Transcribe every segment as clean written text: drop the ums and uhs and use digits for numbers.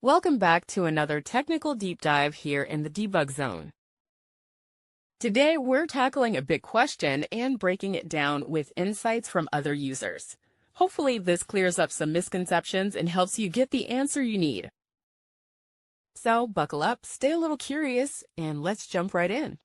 Welcome back to another technical deep dive here in the debug zone. Today, we're tackling a big question and breaking it down with insights from other users. Hopefully, this clears up some misconceptions and helps you get the answer you need. So, buckle up, stay a little curious, and let's jump right in.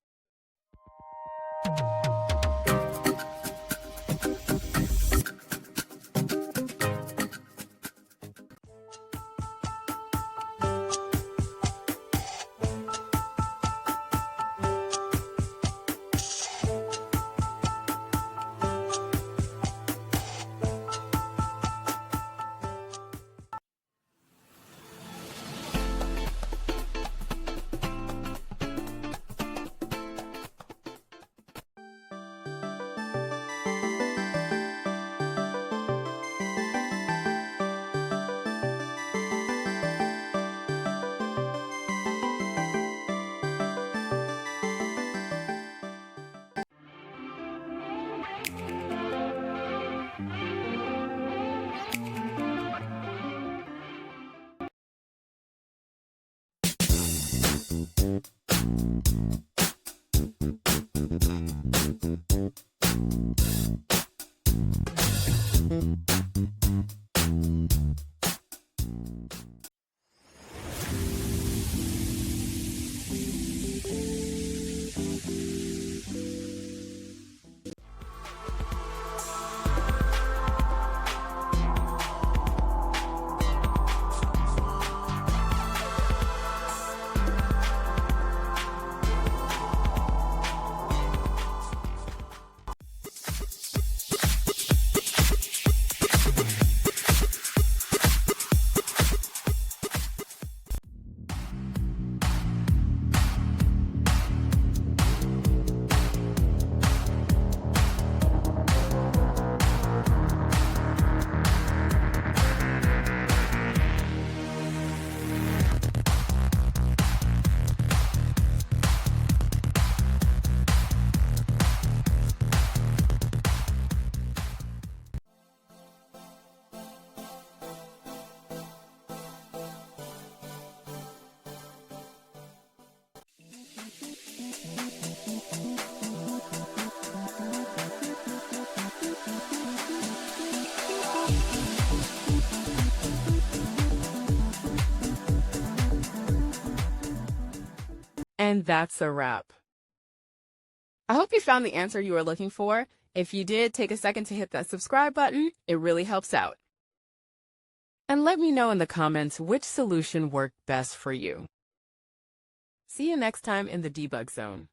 And that's a wrap. I hope you found the answer you were looking for. If you did, take a second to hit that subscribe button. It really helps out. And let me know in the comments which solution worked best for you. See you next time in the debug zone.